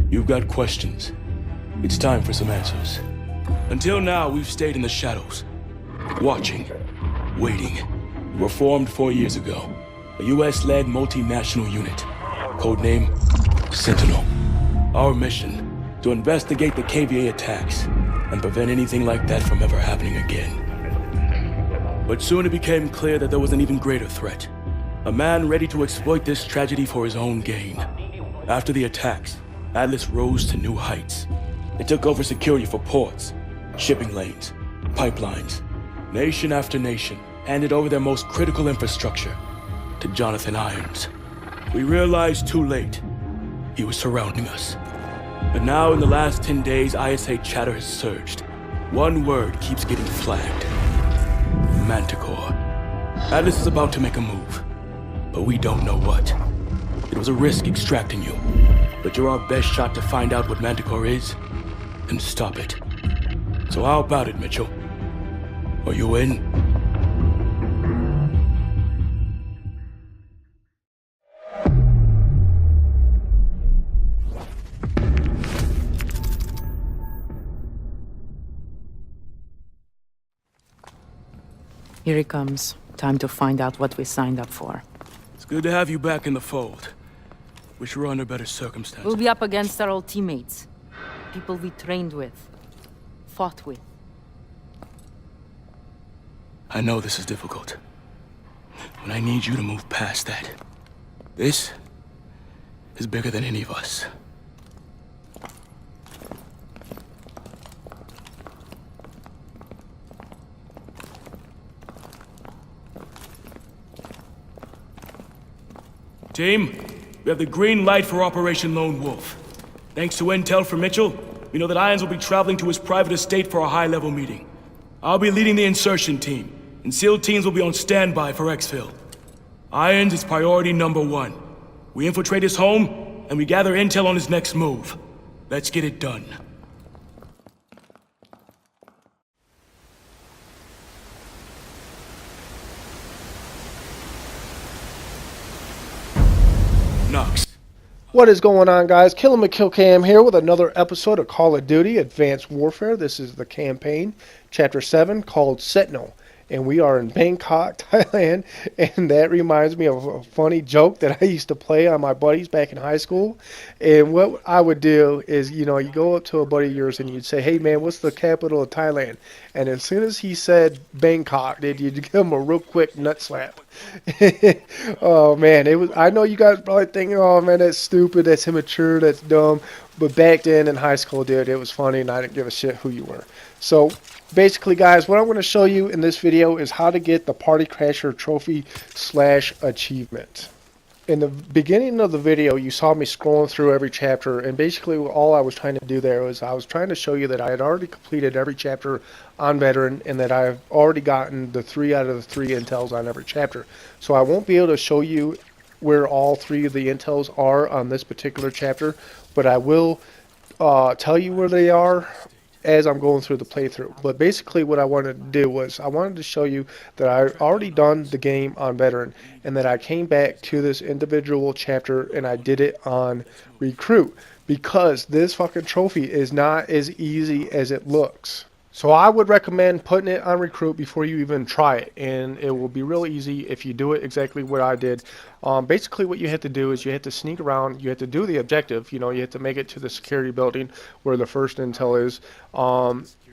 You've got questions. It's time for some answers. Until now, we've stayed in the shadows. Watching. Waiting. We were formed 4 years ago. A US-led multinational unit. Codename Sentinel. Our mission, to investigate the KVA attacks and prevent anything like that from ever happening again. But soon it became clear that there was an even greater threat. A man ready to exploit this tragedy for his own gain. After the attacks, Atlas rose to new heights. It took over security for ports, shipping lanes, pipelines. Nation after nation handed over their most critical infrastructure to Jonathan Irons. We realized too late he was surrounding us. But now in the last 10 days, ISA chatter has surged. One word keeps getting flagged. Manticore. Atlas is about to make a move, but we don't know what. It was a risk extracting you, but you're our best shot to find out what Manticore is and stop it. So how about it, Mitchell? Are you in? Here he comes. Time to find out what we signed up for. It's good to have you back in the fold. Wish you were under better circumstances. We'll be up against our old teammates. People we trained with. Fought with. I know this is difficult, but I need you to move past that. This is bigger than any of us. Team, we have the green light for Operation Lone Wolf. Thanks to intel from Mitchell, we know that Irons will be traveling to his private estate for a high-level meeting. I'll be leading the insertion team, and SEAL teams will be on standby for exfil. Irons is priority #1. We infiltrate his home, and we gather intel on his next move. Let's get it done. Knox. What is going on, guys? Killer McKillCam here with another episode of Call of Duty Advanced Warfare. This is the campaign, Chapter 7, called Sentinel. And we are in Bangkok, Thailand. And that reminds me of a funny joke that I used to play on my buddies back in high school. And what I would do is, you go up to a buddy of yours and you'd say, "Hey, man, what's the capital of Thailand?" And as soon as he said Bangkok, then you'd give him a real quick nut slap. Oh, man. I know you guys probably thinking, "Oh, man, that's stupid, that's immature, that's dumb." But back then in high school, dude, it was funny and I didn't give a shit who you were. So basically, guys, what I'm going to show you in this video is how to get the Party Crasher trophy / achievement. In the beginning of the video, you saw me scrolling through every chapter, and basically all I was trying to do there was I was trying to show you that I had already completed every chapter on Veteran and that I've already gotten the 3 out of the 3 intels on every chapter. So I won't be able to show you where all 3 of the intels are on this particular chapter, but I will tell you where they are as I'm going through the playthrough. But basically what I wanted to do was I wanted to show you that I've already done the game on Veteran and that I came back to this individual chapter and I did it on Recruit, because this fucking trophy is not as easy as it looks. So I would recommend putting it on Recruit before you even try it, and it will be real easy if you do it exactly what I did. Basically what you have to do is you have to sneak around, you have to do the objective, you have to make it to the security building where the first intel is,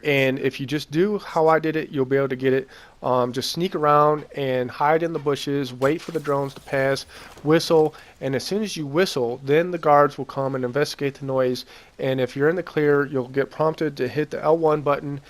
and if you just do how I did it, you'll be able to get it. Just sneak around and hide in the bushes, wait for the drones to pass, whistle, and as soon as you whistle, then the guards will come and investigate the noise, and if you're in the clear, you'll get prompted to hit the L1 button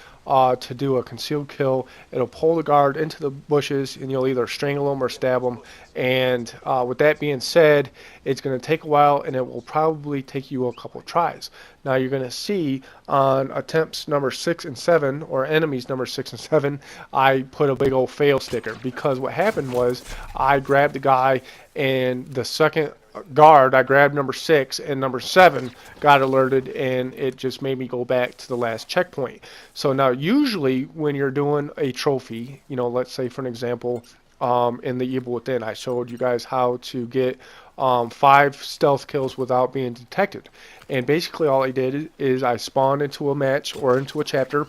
to do a concealed kill. It'll pull the guard into the bushes and you'll either strangle them or stab them. And with that being said, it's going to take a while and it will probably take you a couple tries. Now you're going to see on attempts number 6 and 7, or enemies number 6 and 7, I put a big old fail sticker, because what happened was I grabbed the guy and the second guard, I grabbed number 6 and number 7 got alerted, and it just made me go back to the last checkpoint. So now usually when you're doing a trophy, let's say for an example in the Evil Within. I showed you guys how to get 5 stealth kills without being detected. And basically all I did is I spawned into a match or into a chapter.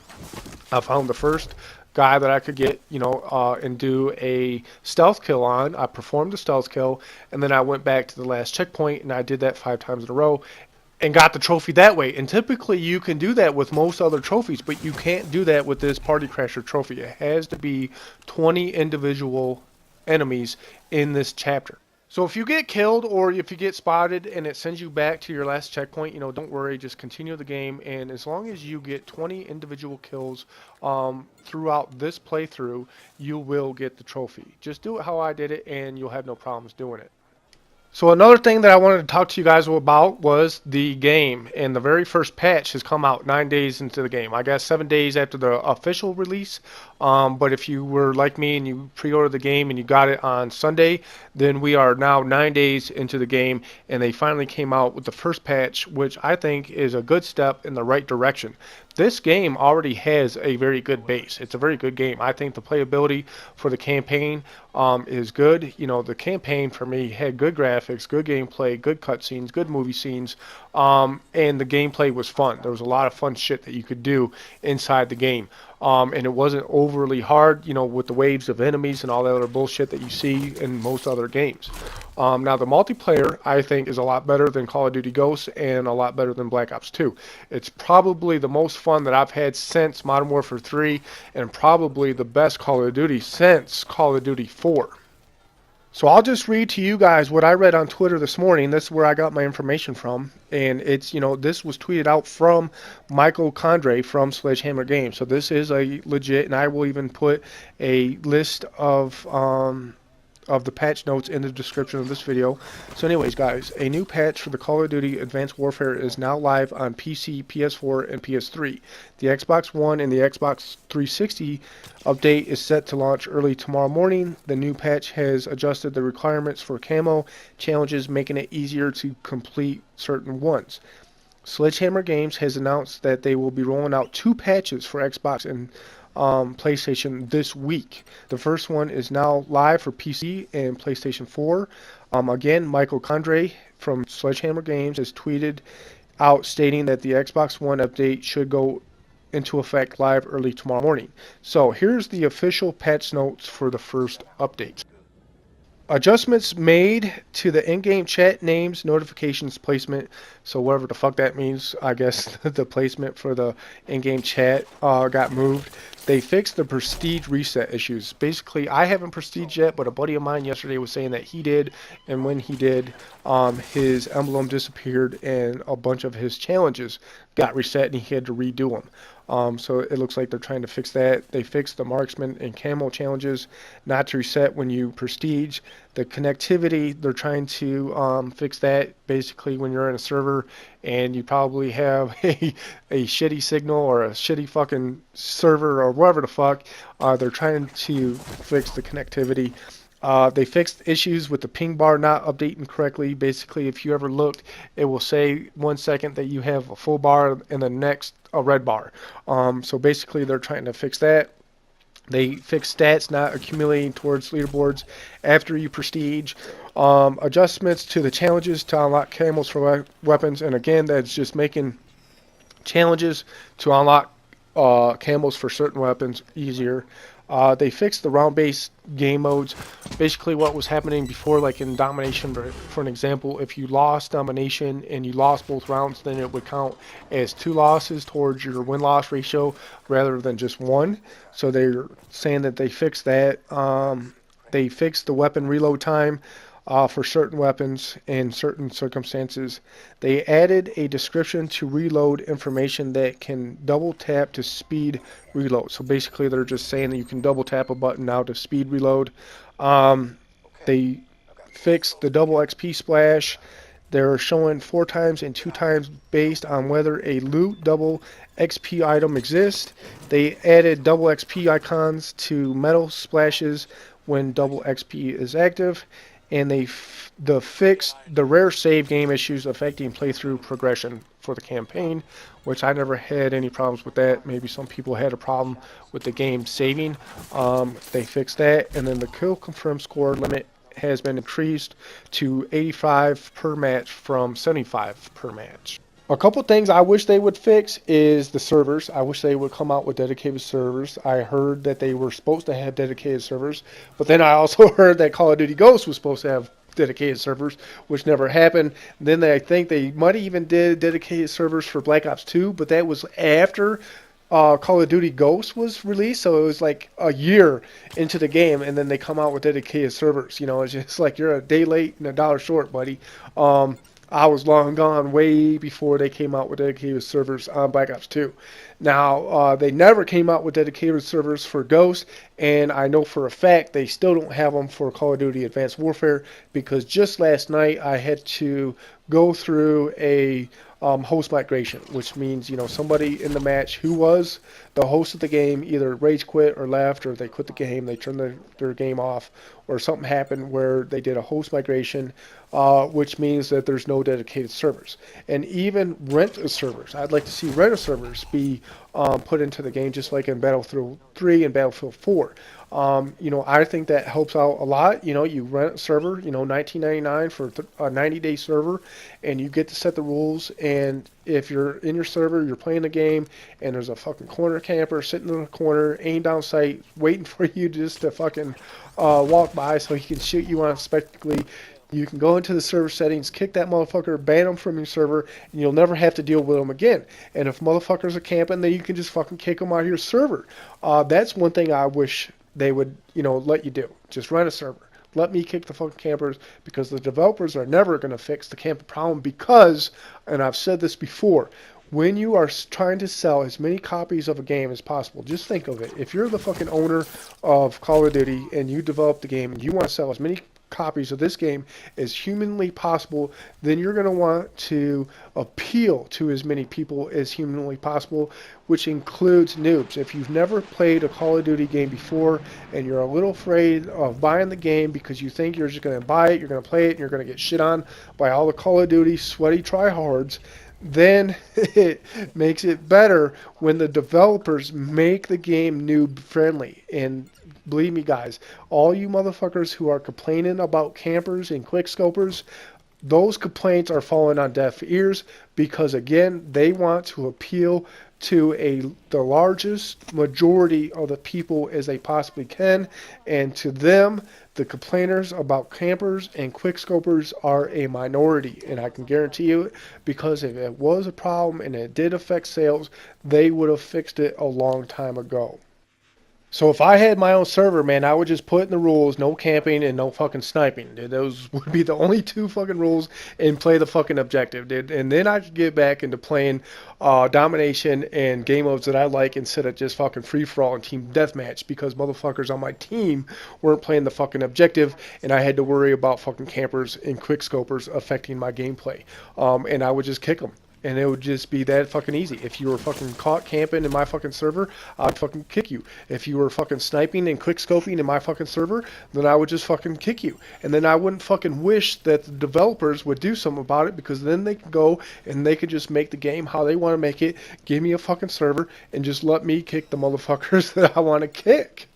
I found the first guy that I could get, and do a stealth kill on. I performed the stealth kill, and then I went back to the last checkpoint, and I did that 5 times in a row and got the trophy that way. And typically you can do that with most other trophies, but you can't do that with this Party Crasher trophy. It has to be 20 individual enemies in this chapter. So if you get killed or if you get spotted and it sends you back to your last checkpoint, don't worry, just continue the game. And as long as you get 20 individual kills throughout this playthrough, you will get the trophy. Just do it how I did it and you'll have no problems doing it. So another thing that I wanted to talk to you guys about was the game, and the very first patch has come out 9 days into the game. I guess 7 days after the official release, but if you were like me and you pre-ordered the game and you got it on Sunday, then we are now 9 days into the game, and they finally came out with the first patch, which I think is a good step in the right direction. This game already has a very good base. It's a very good game. I think the playability for the campaign is good. The campaign for me had good graphics, good gameplay, good cutscenes, good movie scenes, and the gameplay was fun. There was a lot of fun shit that you could do inside the game. And it wasn't overly hard, with the waves of enemies and all that other bullshit that you see in most other games. Now, the multiplayer, I think, is a lot better than Call of Duty Ghosts and a lot better than Black Ops 2. It's probably the most fun that I've had since Modern Warfare 3 and probably the best Call of Duty since Call of Duty 4. So I'll just read to you guys what I read on Twitter this morning. This is where I got my information from. And it's, this was tweeted out from Michael Condrey from Sledgehammer Games. So this is a legit, and I will even put a list of the patch notes in the description of this video. So anyways, guys, a new patch for the Call of Duty Advanced Warfare is now live on PC, PS4, and PS3. The Xbox One and the Xbox 360 update is set to launch early tomorrow morning. The new patch has adjusted the requirements for camo challenges, making it easier to complete certain ones. Sledgehammer Games has announced that they will be rolling out 2 patches for Xbox and PlayStation this week. The first one is now live for PC and PlayStation 4. Again, Michael Condrey from Sledgehammer Games has tweeted out stating that the Xbox One update should go into effect live early tomorrow morning. So here's the official patch notes for the first update. Adjustments made to the in-game chat names, notifications, placement. So whatever the fuck that means, I guess the placement for the in-game chat got moved. They fixed the prestige reset issues. Basically, I haven't prestige yet, but a buddy of mine yesterday was saying that he did, and when he did, his emblem disappeared and a bunch of his challenges got reset and he had to redo them. So it looks like they're trying to fix that. They fixed the marksman and camo challenges not to reset when you prestige. The connectivity, they're trying to fix that. Basically, when you're in a server and you probably have a shitty signal or a shitty fucking server or whatever the fuck, they're trying to fix the connectivity. They fixed issues with the ping bar not updating correctly. Basically, if you ever looked, it will say 1 second that you have a full bar and the next a red bar. So basically, they're trying to fix that. They fixed stats not accumulating towards leaderboards after you prestige. Adjustments to the challenges to unlock camos for weapons. And again, that's just making challenges to unlock camos for certain weapons easier. They fixed the round-based game modes. Basically what was happening before, like in Domination, for an example, if you lost Domination and you lost both rounds, then it would count as 2 losses towards your win-loss ratio rather than just 1. So they're saying that they fixed that. They fixed the weapon reload time for certain weapons in certain circumstances. They added a description to reload information that can double tap to speed reload. So basically they're just saying that you can double tap a button now to speed reload. They fixed the double XP splash. They're showing 4 times and 2 times based on whether a loot double XP item exists. They added double XP icons to metal splashes when double XP is active. And they fixed the rare save game issues affecting playthrough progression. for the campaign, which I never had any problems with that. Maybe some people had a problem with the game saving. They fixed that, and then the kill confirmed score limit has been increased to 85 per match from 75 per match. A couple things I wish they would fix is the servers. I wish they would come out with dedicated servers. I heard that they were supposed to have dedicated servers, but then I also heard that Call of Duty Ghosts was supposed to have dedicated servers, which never happened. Then I think they might have even did dedicated servers for Black Ops 2, but that was after Call of Duty Ghosts was released, so it was like a year into the game, and then they come out with dedicated servers. You know, it's just like you're a day late and a dollar short, buddy. I was long gone way before they came out with dedicated servers on Black Ops 2. Now, they never came out with dedicated servers for Ghost, and I know for a fact they still don't have them for Call of Duty Advanced Warfare, because just last night I had to go through a host migration, which means, you know, somebody in the match who was the host of the game either rage quit or left, or they quit the game, they turned their game off, or something happened where they did a host migration, which means that there's no dedicated servers. And even rent servers, I'd like to see rent servers be put into the game, just like in Battlefield 3 and Battlefield 4. You know, I think that helps out a lot. You know, you rent a server, you know, $19.99 for a 90-day server, and you get to set the rules. And if you're in your server, you're playing the game, and there's a fucking corner camper sitting in the corner, aim down sight, waiting for you just to fucking walk by so he can shoot you unexpectedly. You can go into the server settings, kick that motherfucker, ban him from your server, and you'll never have to deal with him again. And if motherfuckers are camping, then you can just fucking kick them out of your server. That's one thing I wish they would, you know, let you do. Just run a server. Let me kick the fucking campers, because the developers are never going to fix the camping problem, because, and I've said this before, when you are trying to sell as many copies of a game as possible, just think of it. If you're the fucking owner of Call of Duty and you develop the game and you want to sell as many copies of this game as humanly possible, then you're going to want to appeal to as many people as humanly possible, which includes noobs. If you've never played a Call of Duty game before and you're a little afraid of buying the game because you think you're just going to buy it, you're going to play it, and you're going to get shit on by all the Call of Duty sweaty tryhards, then it makes it better when the developers make the game noob friendly. And believe me, guys, all you motherfuckers who are complaining about campers and quickscopers, those complaints are falling on deaf ears, because again, they want to appeal to the largest majority of the people as they possibly can, and to them, the complainers about campers and quickscopers are a minority. And I can guarantee you, because if it was a problem and it did affect sales, they would have fixed it a long time ago. So if I had my own server, man, I would just put in the rules, no camping and no fucking sniping. Dude, those would be the only two fucking rules, and play the fucking objective, dude. And then I could get back into playing domination and game modes that I like, instead of just fucking free-for-all and team deathmatch, because motherfuckers on my team weren't playing the fucking objective, and I had to worry about fucking campers and quickscopers affecting my gameplay. And I would just kick them. And it would just be that fucking easy. If you were fucking caught camping in my fucking server, I'd fucking kick you. If you were fucking sniping and quickscoping in my fucking server, then I would just fucking kick you. And then I wouldn't fucking wish that the developers would do something about it, because then they could go and they could just make the game how they want to make it, give me a fucking server, and just let me kick the motherfuckers that I want to kick.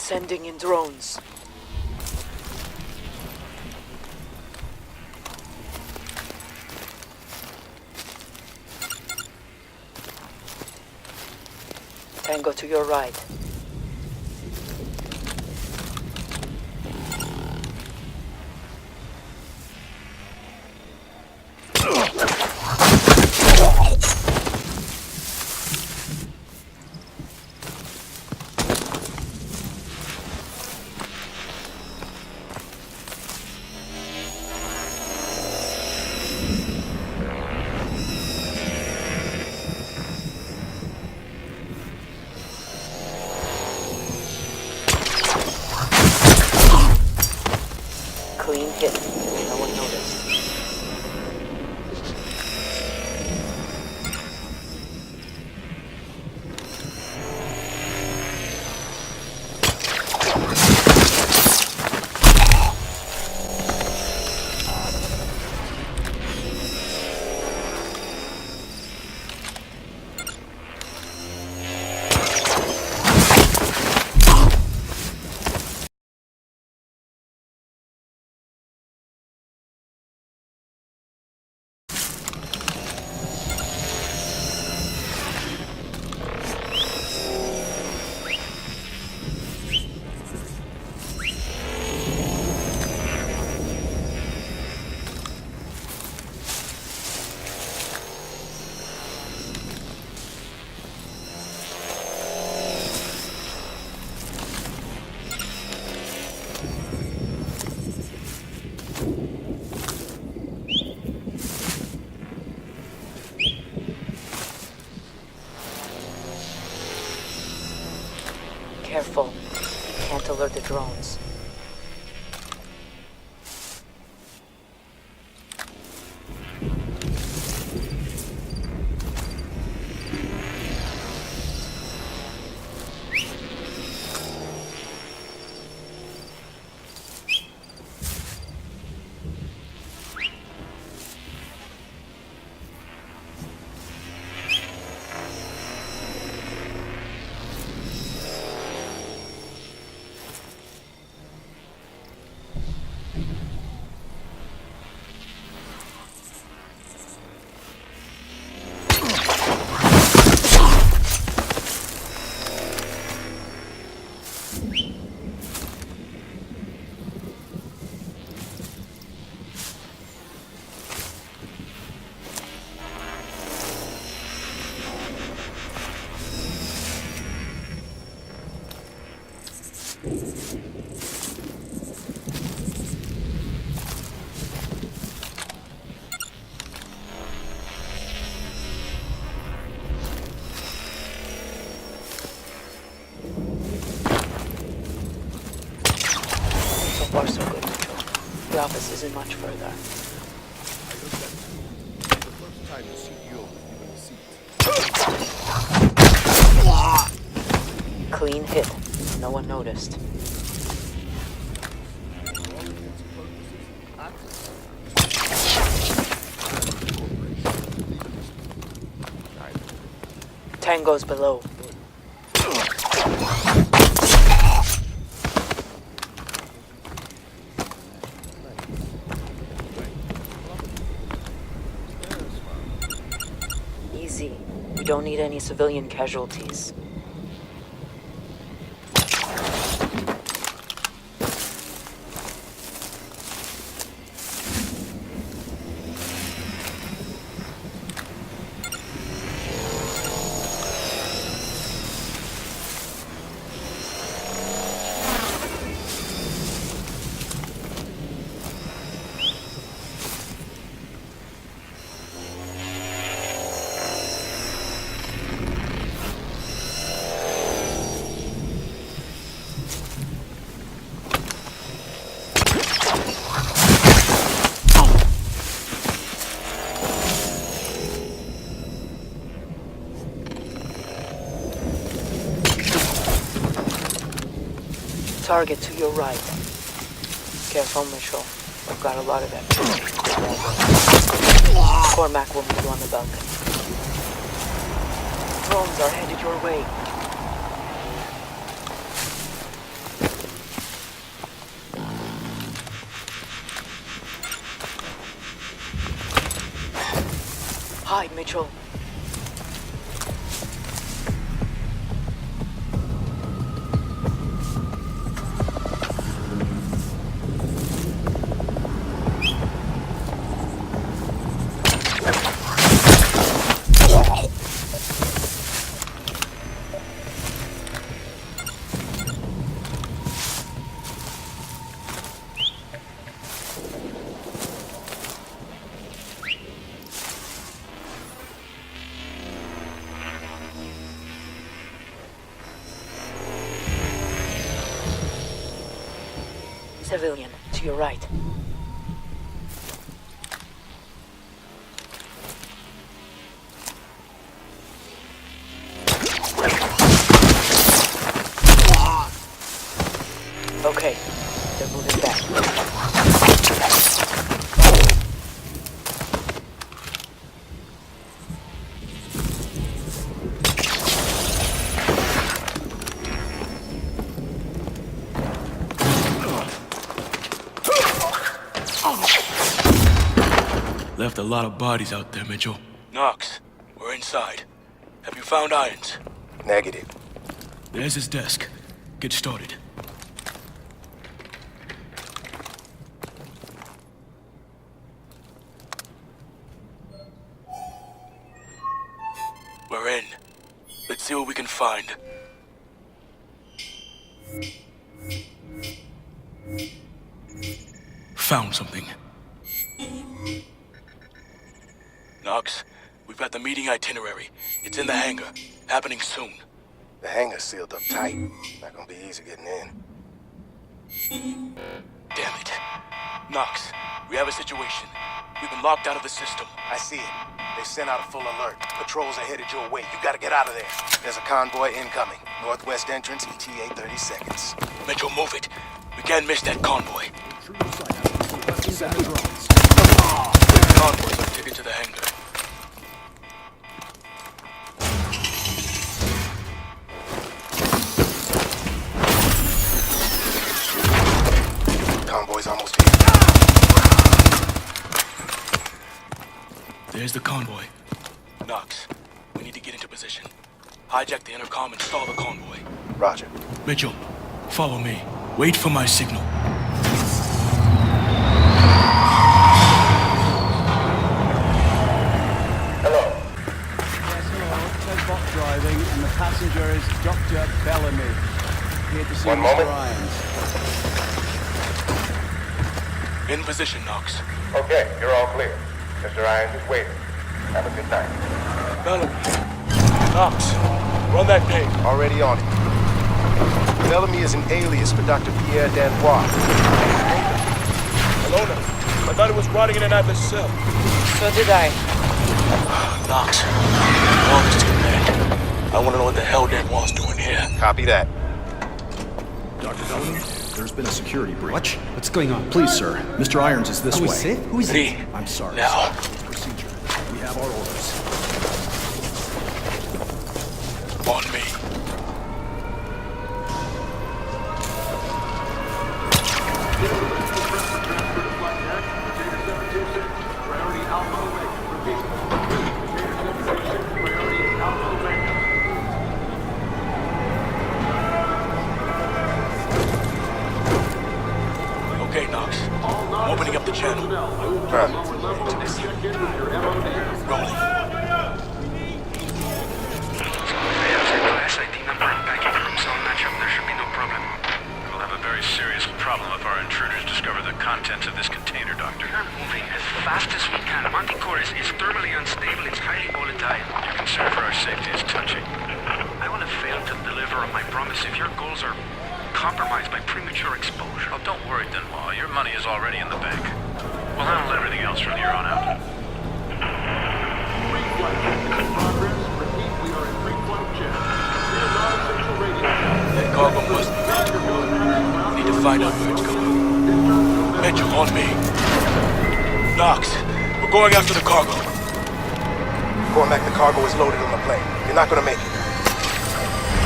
Sending in drones. Tango to your right. Clean hit. No one noticed. Careful. Can't alert the drones. So far, so good. The office isn't much further. Clean hit. No one noticed. Tango's below. Easy. We don't need any civilian casualties. Target to your right. Careful, Mitchell. We've got a lot of activity. Cormac will meet you on the balcony. Drones are headed your way. Hi, Mitchell. Civilian, to your right. Okay, they're moving back. Left a lot of bodies out there, Mitchell. Knox, we're inside. Have you found Irons? Negative. There's his desk. Get started. We're in. Let's see what we can find. Found something. Knox, we've got the meeting itinerary. It's in the hangar. Happening soon. The hangar's sealed up tight. Not gonna be easy getting in. Damn it. Knox, we have a situation. We've been locked out of the system. I see it. They sent out a full alert. Patrols are headed your way. You gotta get out of there. There's a convoy incoming. Northwest entrance, ETA 30 seconds. Mitchell, move it. We can't miss that convoy. Convoys are ticket to the hangar. Convoy's almost here. There's the convoy. Knox, we need to get into position. Hijack the intercom and stall the convoy. Roger. Mitchell, follow me. Wait for my signal. Hello. Yes, hello. Closebot driving, and the passenger is Dr. Bellamy. Here to see One Mr. moment. Irons. In position, Knox. Okay, you're all clear. Mr. Irons is waiting. Have a good night. Bellamy. Knox, run that ping. Already on it. Bellamy is an alias for Dr. Pierre Danbois. Alona, I thought it was rotting in an Atlas cell. So did I. Knox, all this too bad. I want to know what the hell Danbois doing here. Copy that. Dr. Bellamy, there's been a security breach. What's going on? Please, sir. Mr. Irons is this way. Who is See, I'm sorry. now. sir. Procedure. We have our orders. On me. Okay, Knox. I'm opening up the channel. Huh. Rolling. SID number and packing room cell matchup, there should be no problem. We'll have a very serious problem if our intruders discover the contents of this container, Doctor. We're moving as fast as we can. Manticore is thermally unstable. It's highly volatile. Your concern for our safety is touching. I will have failed to deliver on my promise if your goals are compromised by premature exposure. Oh, don't worry, Denwa. Your money is already in the bank. We'll handle everything else from here on out. That cargo must be Mitchell. We need to find out where it's going. Mitchell, on me. Knox, we're going after the cargo. Going back, the cargo is loaded on the plane. You're not gonna make it.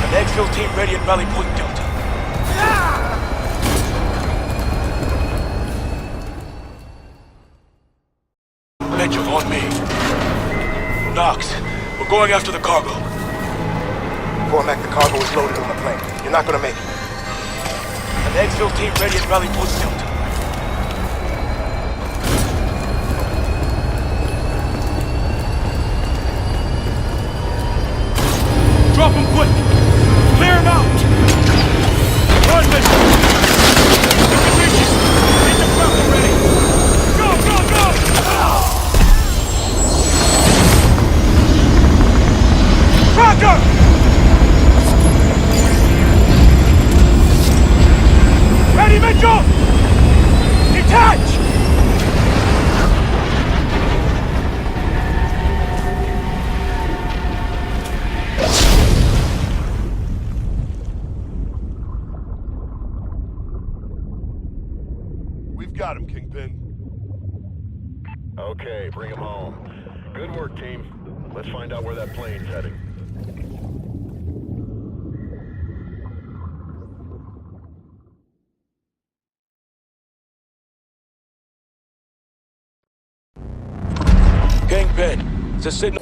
An exfil team ready at Valley Point Delta. Mitchell, on me. Knox, we're going after the cargo. Cormac, the cargo is loaded on the plane. You're not gonna make it. An exfil team ready at Rally Post Delta. Drop him quick! Clear him out! Run, mission! You can reach it! Get your grapple ready! Go, go, go! Tracker! Ready, Mitchell! Detach! We've got him, Kingpin. Okay, bring him home. Good work, team. Let's find out where that plane's heading. Kingpin, it's a signal.